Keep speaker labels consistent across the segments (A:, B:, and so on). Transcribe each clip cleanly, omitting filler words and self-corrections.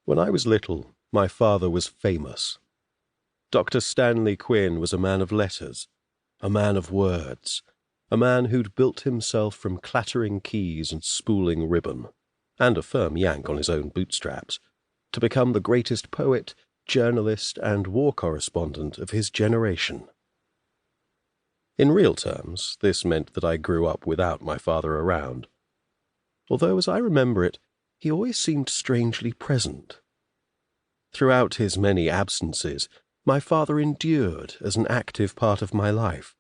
A: When I was little, my father was famous. Dr. Stanley Quinn was a man of letters, a man of words, a man who'd built himself from clattering keys and spooling ribbon, and a firm yank on his own bootstraps, to become the greatest poet, journalist, and war correspondent of his generation. In real terms, this meant that I grew up without my father around, although, as I remember it, he always seemed strangely present. Throughout his many absences, my father endured as an active part of my life.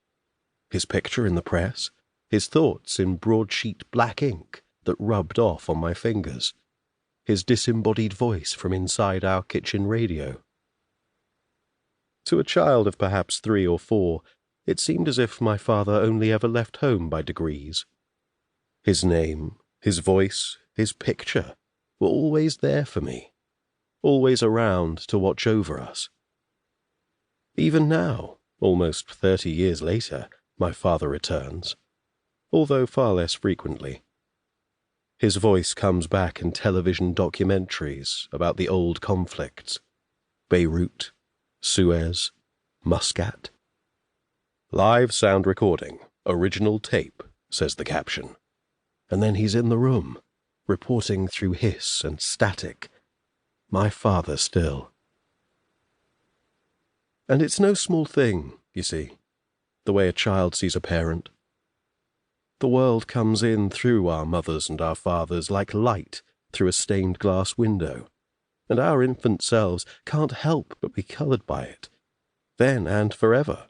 A: His picture in the press, his thoughts in broadsheet black ink that rubbed off on my fingers, his disembodied voice from inside our kitchen radio. To a child of perhaps 3 or 4, it seemed as if my father only ever left home by degrees. His name, his voice, his picture were always there for me, always around to watch over us. Even now, almost 30 years later, my father returns, although far less frequently. His voice comes back in television documentaries about the old conflicts: Beirut, Suez, Muscat. "Live sound recording, original tape," says the caption. And then he's in the room, reporting through hiss and static. My father still. And it's no small thing, you see, the way a child sees a parent. The world comes in through our mothers and our fathers like light through a stained glass window, and our infant selves can't help but be coloured by it, then and forever.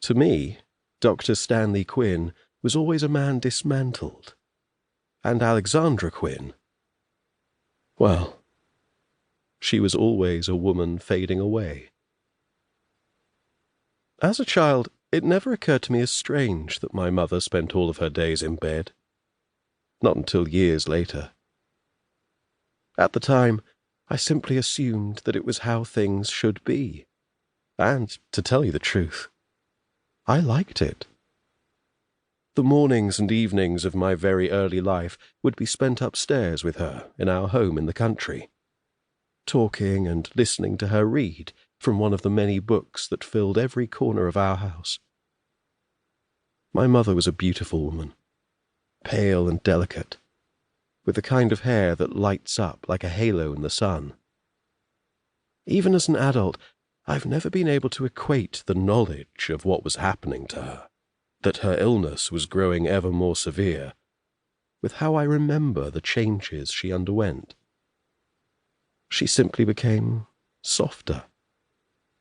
A: To me, Dr. Stanley Quinn was always a man dismantled, and Alexandra Quinn, well, she was always a woman fading away. As a child, it never occurred to me as strange that my mother spent all of her days in bed. Not until years later. At the time, I simply assumed that it was how things should be. And, to tell you the truth, I liked it. The mornings and evenings of my very early life would be spent upstairs with her in our home in the country, talking and listening to her read from one of the many books that filled every corner of our house. My mother was a beautiful woman, pale and delicate, with the kind of hair that lights up like a halo in the sun. Even as an adult, I've never been able to equate the knowledge of what was happening to her, that her illness was growing ever more severe, with how I remember the changes she underwent. She simply became softer,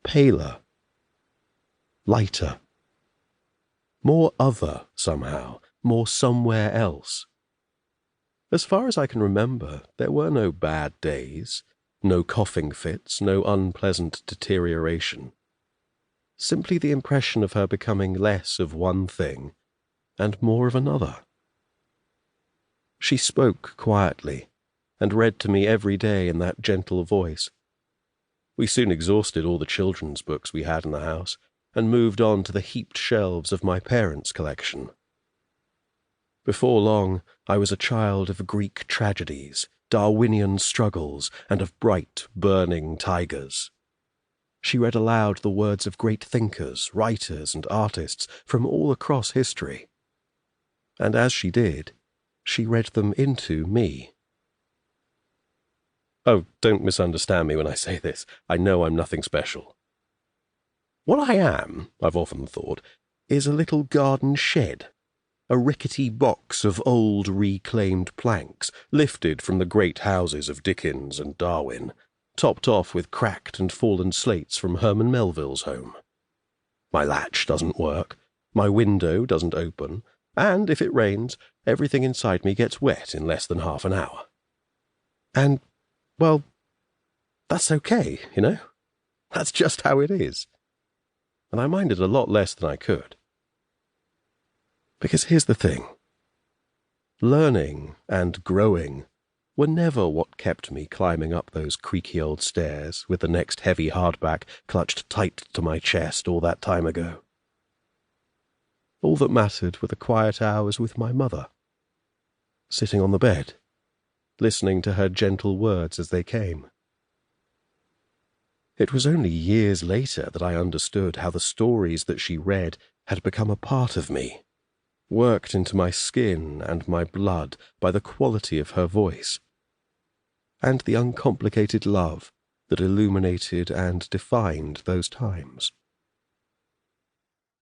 A: paler, lighter, more other somehow, more somewhere else. As far as I can remember, there were no bad days, no coughing fits, no unpleasant deterioration. Simply the impression of her becoming less of one thing and more of another. She spoke quietly and read to me every day in that gentle voice. We soon exhausted all the children's books we had in the house and moved on to the heaped shelves of my parents' collection. Before long, I was a child of Greek tragedies, Darwinian struggles, and of bright, burning tigers. She read aloud the words of great thinkers, writers, and artists from all across history. And as she did, she read them into me. Oh, don't misunderstand me when I say this. I know I'm nothing special. What I am, I've often thought, is a little garden shed, a rickety box of old reclaimed planks lifted from the great houses of Dickens and Darwin, topped off with cracked and fallen slates from Herman Melville's home. My latch doesn't work, my window doesn't open, and if it rains, everything inside me gets wet in less than half an hour. And, well, that's okay, you know? That's just how it is. And I minded a lot less than I could. Because here's the thing. Learning and growing were never what kept me climbing up those creaky old stairs with the next heavy hardback clutched tight to my chest all that time ago. All that mattered were the quiet hours with my mother, sitting on the bed, listening to her gentle words as they came. It was only years later that I understood how the stories that she read had become a part of me, worked into my skin and my blood by the quality of her voice, and the uncomplicated love that illuminated and defined those times.